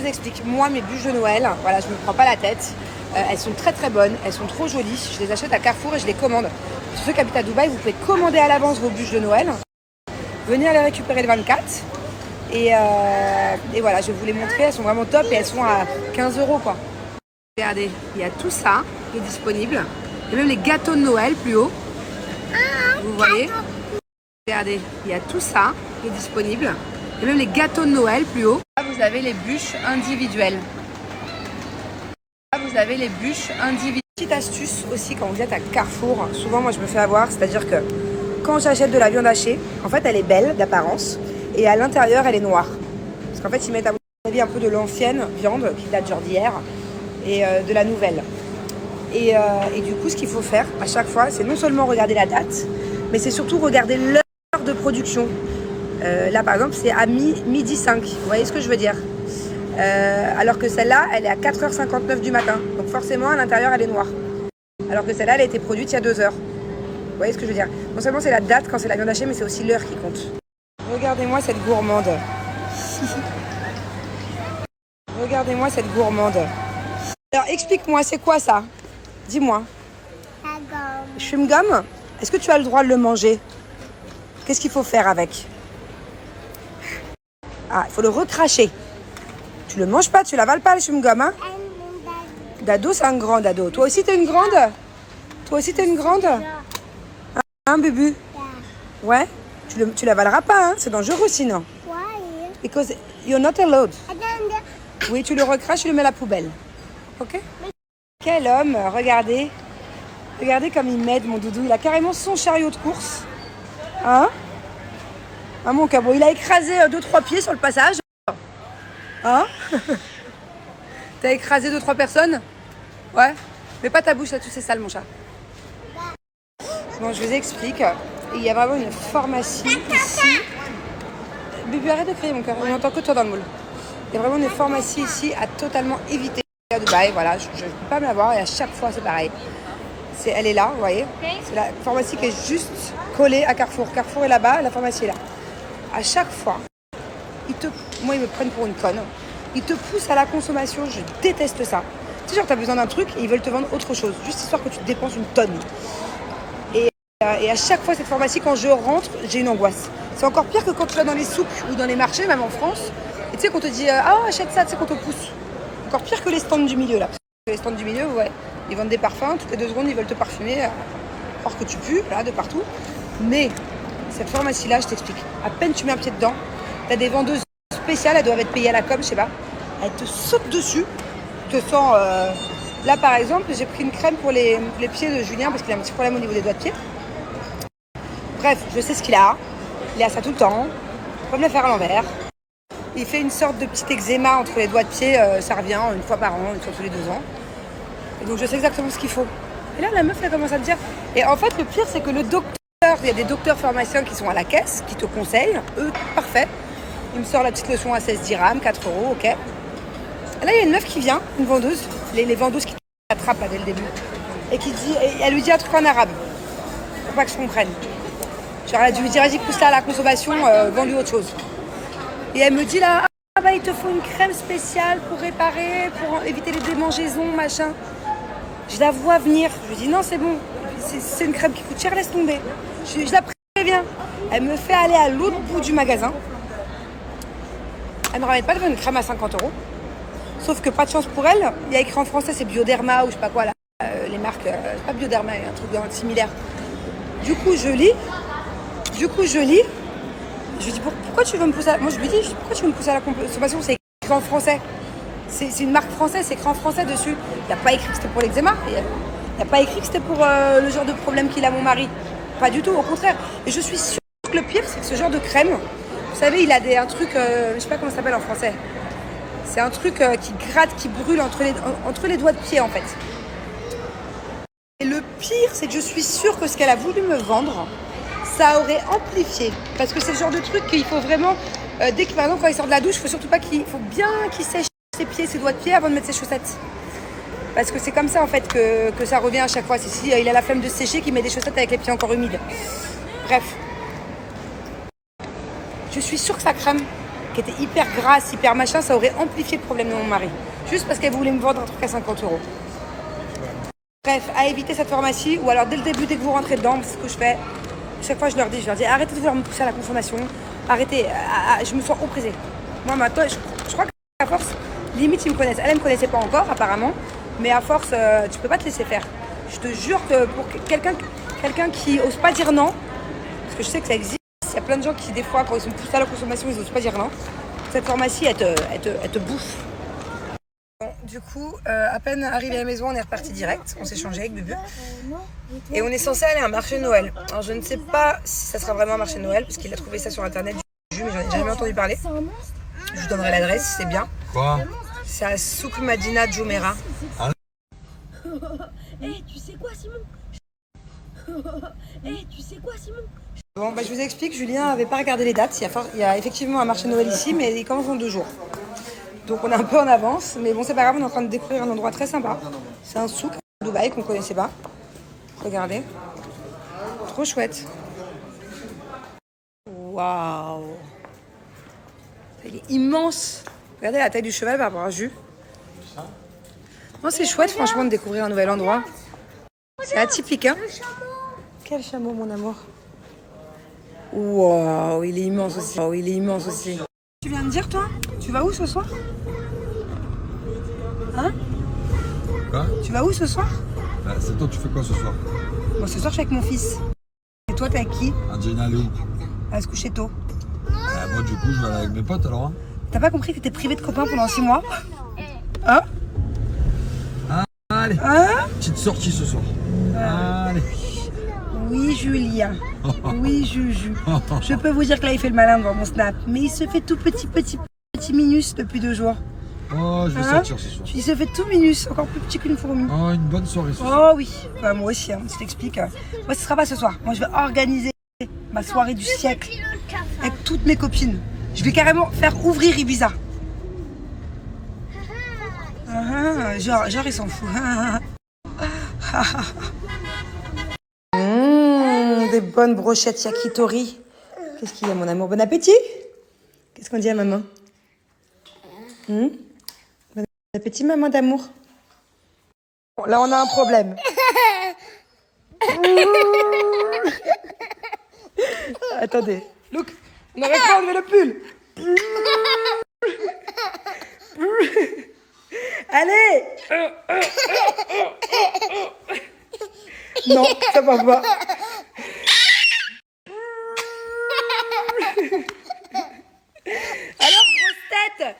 vous explique. Moi, mes bûches de Noël, voilà, je me prends pas la tête. Elles sont très très bonnes, elles sont trop jolies. Je les achète à Carrefour et je les commande. Pour ceux qui habitent à Dubaï, vous pouvez commander à l'avance vos bûches de Noël. Venir les récupérer le 24. Et voilà, je vais vous les montrer. Elles sont vraiment top et elles sont à 15 € quoi. Regardez, il y a tout ça qui est disponible. Il y a même les gâteaux de Noël plus haut. Vous voyez? Regardez, il y a tout ça qui est disponible. Il y a même les gâteaux de Noël plus haut. Là, vous avez les bûches individuelles. Là, vous avez les bûches individuelles. Petite astuce aussi quand vous êtes à Carrefour, souvent moi je me fais avoir, c'est-à-dire que quand j'achète de la viande hachée, en fait elle est belle d'apparence et à l'intérieur elle est noire. Parce qu'en fait ils mettent à mon avis un peu de l'ancienne viande qui date genre d'hier et de la nouvelle. Et du coup ce qu'il faut faire à chaque fois, c'est non seulement regarder la date, mais c'est surtout regarder l'heure de production. Là par exemple c'est à midi 5, vous voyez ce que je veux dire? Alors que celle-là elle est à 4h59 du matin, donc forcément à l'intérieur elle est noire. Alors que celle-là elle a été produite il y a 2 heures. Vous voyez ce que je veux dire? Non seulement c'est la date quand c'est la viande hachée, mais c'est aussi l'heure qui compte. Regardez-moi cette gourmande. Regardez-moi cette gourmande. Alors explique-moi, c'est quoi ça? Dis-moi. La gomme. Chewing-gum? Est-ce que tu as le droit de le manger? Qu'est-ce qu'il faut faire avec? Ah, il faut le recracher. Tu le manges pas, tu l'avales pas le chewing-gum, hein? Dado, c'est un grand dado. Toi aussi, t'es une grande? Toi aussi, t'es une grande? Hein, Bubu? Ouais? Tu l'avaleras pas, hein? C'est dangereux sinon. Why? Because you're not allowed. I don't. Oui, tu le recraches, tu le mets à la poubelle. Ok? Quel homme, regardez. Regardez comme il m'aide, mon doudou. Il a carrément son chariot de course. Hein? Ah, mon cabot. Il a écrasé 2-3 pieds sur le passage. Hein? T'as écrasé 2-3 personnes? Ouais? Mets pas ta bouche là-dessus, c'est sale, mon chat. Bon, je vous explique. Il y a vraiment une pharmacie ici. Bubu, arrête de crier, mon cœur. On n'entend que toi dans le moule. Il y a vraiment une pharmacie ici à totalement éviter à Dubaï. Voilà, je ne peux pas me la voir et à chaque fois, c'est pareil. Elle est là, vous voyez. C'est la pharmacie qui est juste collée à Carrefour. Carrefour est là-bas, la pharmacie est là. À chaque fois, moi, ils me prennent pour une conne. Ils te poussent à la consommation. Je déteste ça. Tu sais, genre, tu as besoin d'un truc et ils veulent te vendre autre chose. Juste histoire que tu dépenses une tonne. Et à chaque fois, cette pharmacie, quand je rentre, j'ai une angoisse. C'est encore pire que quand tu vas dans les souks ou dans les marchés, même en France. Et tu sais, qu'on te dit ah, achète ça, tu sais, qu'on te pousse. Encore pire que les stands du milieu, là. Parce que les stands du milieu, ouais, ils vendent des parfums. Toutes les 2 secondes, ils veulent te parfumer. Croire que tu pues, là, de partout. Mais cette pharmacie-là, je t'explique. À peine tu mets un pied dedans, tu as des vendeuses spéciales, elles doivent être payées à la com, je sais pas. Elles te sautent dessus. Tu te sens. Là, par exemple, j'ai pris une crème pour les pieds de Julien parce qu'il a un petit problème au niveau des doigts de pied. Bref, je sais ce qu'il a. Il a ça tout le temps. Il peut me le faire à l'envers. Il fait une sorte de petit eczéma entre les doigts de pied. Ça revient une fois par an, une fois tous les 2 ans. Et donc je sais exactement ce qu'il faut. Et là, la meuf, elle commence à me dire. Et en fait, le pire, c'est que le docteur, il y a des docteurs pharmaciens qui sont à la caisse, qui te conseillent. Eux, parfait. Il me sort la petite leçon à 16 dirhams, 4 €, ok. Et là, il y a une meuf qui vient, une vendeuse. Les vendeuses qui t'attrapent là dès le début. Et qui dit, et elle lui dit un truc en arabe. Pour pas que je comprenne. Genre, elle a dû lui dire, vas-y, pousse ça à la consommation, vends-lui autre chose. Et elle me dit là, ah bah il te faut une crème spéciale pour réparer, pour éviter les démangeaisons, machin. Je la vois venir. Je lui dis, non, c'est bon. C'est une crème qui coûte cher, laisse tomber. Je la préviens. Elle me fait aller à l'autre bout du magasin. Elle me ramène pas une crème à 50 €. Sauf que pas de chance pour elle, il y a écrit en français, c'est Bioderma ou je sais pas quoi là. Les marques, c'est pas Bioderma, il y a un truc similaire. Du coup, je lis. Je lui dis pourquoi tu veux me pousser à... Moi je lui dis pourquoi tu veux me pousser à la consommation? C'est écrit en français. C'est une marque française, c'est écrit en français dessus. Il n'y a pas écrit que c'était pour l'eczéma. Il n'y a pas écrit que c'était pour le genre de problème qu'il a mon mari. Pas du tout, au contraire. Et je suis sûre que le pire, c'est que ce genre de crème, vous savez, il a un truc, je sais pas comment ça s'appelle en français. C'est un truc qui gratte, qui brûle entre les doigts de pied en fait. Et le pire, c'est que je suis sûre que ce qu'elle a voulu me vendre, ça aurait amplifié. Parce que c'est le genre de truc qu'il faut vraiment, dès que par exemple quand il sort de la douche, il faut surtout pas qu'il faut bien qu'il sèche ses pieds, ses doigts de pied avant de mettre ses chaussettes. Parce que c'est comme ça en fait que ça revient à chaque fois. C'est si il a la flemme de sécher qu'il met des chaussettes avec les pieds encore humides. Bref. Je suis sûre que ça crame. qui était hyper grasse, hyper machin, ça aurait amplifié le problème de mon mari. Juste parce qu'elle voulait me vendre un truc à 50 euros. Bref, à éviter cette pharmacie, ou alors dès le début, dès que vous rentrez dedans, c'est ce que je fais. Chaque fois, je leur dis arrêtez de vouloir me pousser à la consommation, arrêtez, je me sens oppressée. Moi, maintenant, je crois qu'à force, limite, ils me connaissent. Elle me connaissait pas encore, apparemment, mais à force, tu peux pas te laisser faire. Je te jure que pour quelqu'un qui ose pas dire non, parce que je sais que ça existe, il y a plein de gens qui, des fois, quand ils sont poussés à la consommation, ils osent pas dire non. Cette pharmacie, elle te bouffe. Bon, du coup, à peine arrivé à la maison, on est reparti direct. On s'est changé avec Bubu. Et on est censé aller à un marché de Noël. Alors, je ne sais pas si ça sera vraiment un marché de Noël, parce qu'il a trouvé ça sur internet, mais j'en ai jamais entendu parler. Je vous donnerai l'adresse si c'est bien. Quoi? C'est à Souk Madina Jumeirah. Tu sais quoi, Simon? Tu sais quoi, Simon? Bon, je vous explique, Julien n'avait pas regardé les dates. Il y a effectivement un marché de Noël ici, mais il commence dans 2 jours. Donc on est un peu en avance, mais bon, c'est pas grave, on est en train de découvrir un endroit très sympa. C'est un souk à Dubaï qu'on connaissait pas. Regardez. Trop chouette. Waouh. Il est immense. Regardez la taille du cheval par rapport à Jus. Non, c'est chouette, franchement, de découvrir un nouvel endroit. C'est atypique, hein? Quel chameau, mon amour. Waouh, il est immense aussi. Oh, il est immense aussi. Tu viens de dire, toi? Tu vas où ce soir? Hein? Quoi? Tu vas où ce soir? C'est toi, tu fais quoi ce soir? Bon, ce soir, je suis avec mon fils. Et toi, t'es avec qui? Angelina, elle est où? Elle va se coucher tôt. Moi, du coup, je vais aller avec mes potes alors. Hein. T'as pas compris que t'étais privé de copains pendant 6 mois? Hein? Allez, Hein? petite sortie ce soir. Allez. Oui, Julien. Oui, Juju. Je peux vous dire que là, il fait le malin devant mon snap. Mais il se fait tout petit minus depuis 2 jours. Oh, je vais sortir ce soir. Il se fait tout minus, encore plus petit qu'une fourmi. Oh, une bonne soirée ce soir. Oh oui, moi aussi, hein, je t'explique. Moi, ce sera pas ce soir. Moi, je vais organiser ma soirée du siècle avec toutes mes copines. Je vais carrément faire ouvrir Ibiza. Genre, ils s'en foutent. Des bonnes brochettes yakitori. Qu'est-ce qu'il y a, mon amour? Bon appétit? Qu'est-ce qu'on dit à maman? Bon appétit, maman d'amour. Bon, là, on a un problème. Attendez. Look, on n'arrête pas enlever le pull. Allez. Non, ça va pas. Alors, grosse tête.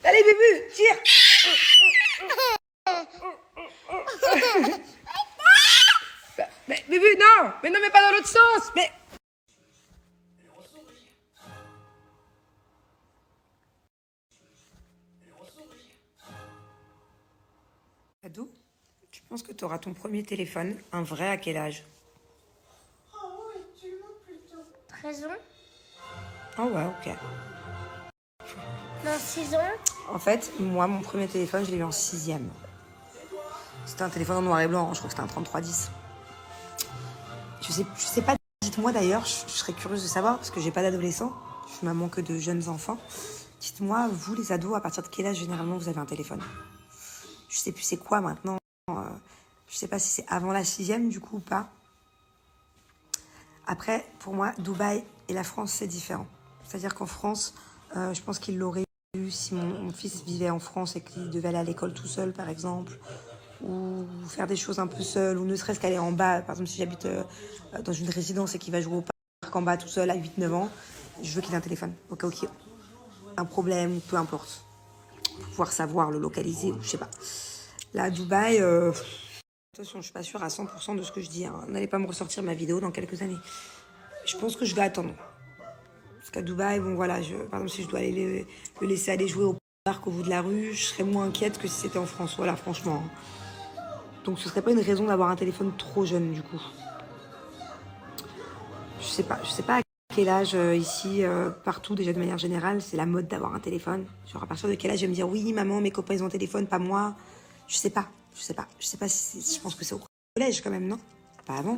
Allez, bébé, tire. Mais bébé, non. Mais non, mais pas dans l'autre sens. Mais... Ado, tu penses que tu auras ton premier téléphone, un vrai, à quel âge? Oh oui, tu veux plutôt 13 ans? Oh ouais, ok. Dans 6 ans? En fait, moi, mon premier téléphone, je l'ai eu en 6e. C'était un téléphone en noir et blanc, je crois que c'était un 3310. Je sais pas, dites-moi d'ailleurs, je serais curieuse de savoir, parce que j'ai pas d'adolescent, je suis maman que de jeunes enfants. Dites-moi, vous les ados, à partir de quel âge généralement vous avez un téléphone? Je sais plus c'est quoi maintenant. Je sais pas si c'est avant la 6e du coup ou pas. Après, pour moi, Dubaï et la France, c'est différent. C'est-à-dire qu'en France, je pense qu'il l'aurait eu si mon fils vivait en France et qu'il devait aller à l'école tout seul, par exemple, ou faire des choses un peu seul, ou ne serait-ce qu'aller en bas. Par exemple, si j'habite dans une résidence et qu'il va jouer au parc en bas tout seul à 8-9 ans, je veux qu'il ait un téléphone, au cas où il y ait un problème, peu importe. Pour pouvoir savoir le localiser, ou je sais pas. Là, à Dubaï, attention, je suis pas sûre à 100% de ce que je dis. Hein. N'allez pas me ressortir ma vidéo dans quelques années. Je pense que je vais attendre. Parce qu'à Dubaï, bon voilà, par exemple, si je dois aller le laisser aller jouer au parc au bout de la rue, je serais moins inquiète que si c'était en France. Voilà, franchement. Donc ce serait pas une raison d'avoir un téléphone trop jeune, du coup. Je sais pas à quel âge ici, partout, déjà de manière générale, c'est la mode d'avoir un téléphone. Genre à partir de quel âge je vais me dire oui, maman, mes copains ils ont un téléphone, pas moi. Je sais pas si je pense que c'est au collège quand même, non? Pas avant.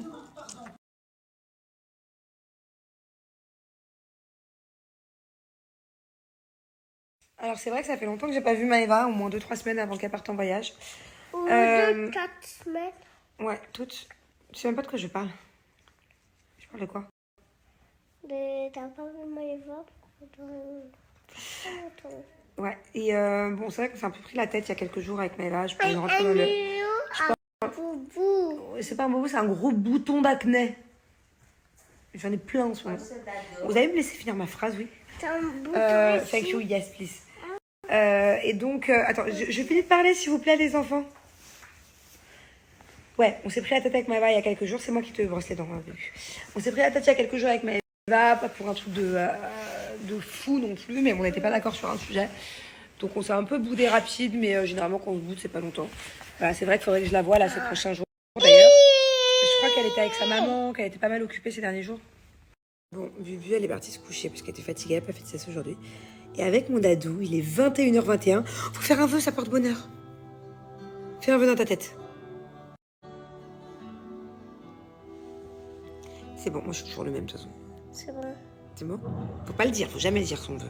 Alors c'est vrai que ça fait longtemps que j'ai pas vu Maëva, au moins 2-3 semaines avant qu'elle parte en voyage. Ou 2-4 semaines. Ouais, toutes. Tu sais même pas de quoi je parle. Je parle de quoi? T'as pas vu Maëva? Ouais, et bon, c'est vrai qu'on s'est un peu pris la tête il y a quelques jours avec Maëva. Je peux rentrer dans le... Boubou. C'est pas un bobo, c'est un gros bouton d'acné. J'en ai plein en ce moment. Vous allez me laisser finir ma phrase, oui? C'est un bouton Thank you, yes, please. Et donc, attends, je finis de parler, s'il vous plaît, les enfants. Ouais, on s'est pris la tête avec Maëva il y a quelques jours. C'est moi qui te brosse les dents. Hein, on s'est pris la tête il y a quelques jours avec Maëva, pas pour un truc de fou non plus, mais on n'était pas d'accord sur un sujet. Donc on s'est un peu boudé rapide, mais généralement quand on se boude, c'est pas longtemps. Voilà, c'est vrai qu'il faudrait que je la voie là ces prochains jours d'ailleurs. Je crois qu'elle était avec sa maman, qu'elle était pas mal occupée ces derniers jours. Bon, Vivu, elle est partie se coucher parce qu'elle était fatiguée, elle n'a pas fait de sieste aujourd'hui. Et avec mon dadou, il est 21h21. Faut faire un vœu, ça porte bonheur. Fais un vœu dans ta tête. C'est bon, moi je suis toujours le même de toute façon. C'est bon. C'est bon? Faut pas le dire, faut jamais dire son vœu.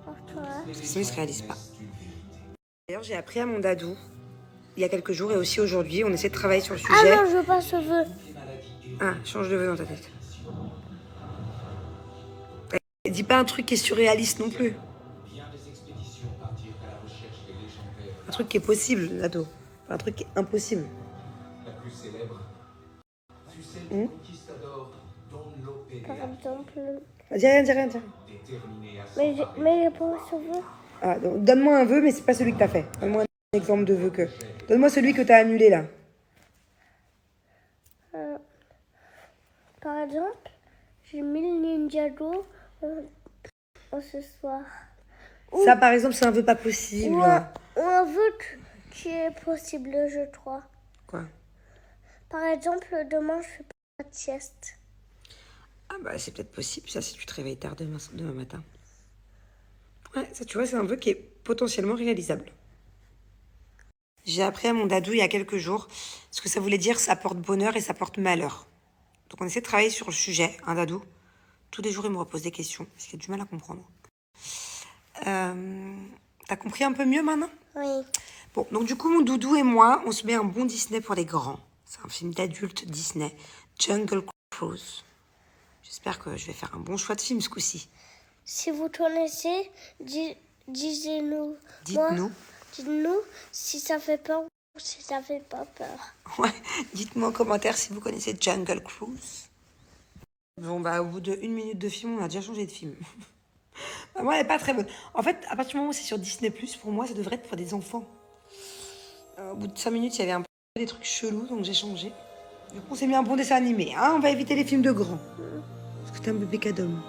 Pour toi. Parce que sinon il se réalise pas. D'ailleurs, j'ai appris à mon dadou, il y a quelques jours et aussi aujourd'hui, on essaie de travailler sur le sujet. Ah non, je veux pas ce vœu. Ah, change de vœu dans ta tête. Et dis pas un truc qui est surréaliste non plus. Un truc qui est possible, Nado. Pas un truc qui est impossible. Par exemple. Dis rien, dis rien, dis rien. Mais j'ai pas ce vœu. Ah, donc, donne-moi un vœu, mais c'est pas celui que t'as fait. Donne-moi un exemple de vœu que. Donne-moi celui que t'as annulé là. Par exemple, j'ai mis le Ninjago ce soir. Ça, par exemple, c'est un vœu pas possible. Ou un vœu qui est possible, je crois. Quoi? Par exemple, demain, je fais pas de sieste. Ah bah c'est peut-être possible, ça, si tu te réveilles tard demain matin. Ouais, ça, tu vois, c'est un vœu qui est potentiellement réalisable. J'ai appris à mon dadou il y a quelques jours ce que ça voulait dire, ça porte bonheur et ça porte malheur. Donc on essaie de travailler sur le sujet, un dadou. Tous les jours, il me repose des questions, parce qu'il a du mal à comprendre. T'as compris un peu mieux maintenant? Oui. Bon, donc du coup, mon doudou et moi, on se met un bon Disney pour les grands. C'est un film d'adulte Disney, Jungle Cruise. J'espère que je vais faire un bon choix de film ce coup-ci. Si vous connaissez, dites-nous. Dites-nous. Dites-nous si ça fait peur ou si ça fait pas peur. Ouais, dites-moi en commentaire si vous connaissez Jungle Cruise. Bon, bah, au bout de 1 minute de film, on a déjà changé de film. Bah, moi, elle est pas très bonne. En fait, à partir du moment où c'est sur Disney+, pour moi, ça devrait être pour des enfants. Au bout de 5 minutes, il y avait un peu des trucs chelous, donc j'ai changé. Du coup, on s'est mis un bon dessin animé. Hein, on va éviter les films de grands. Parce que t'es un bébé cadom.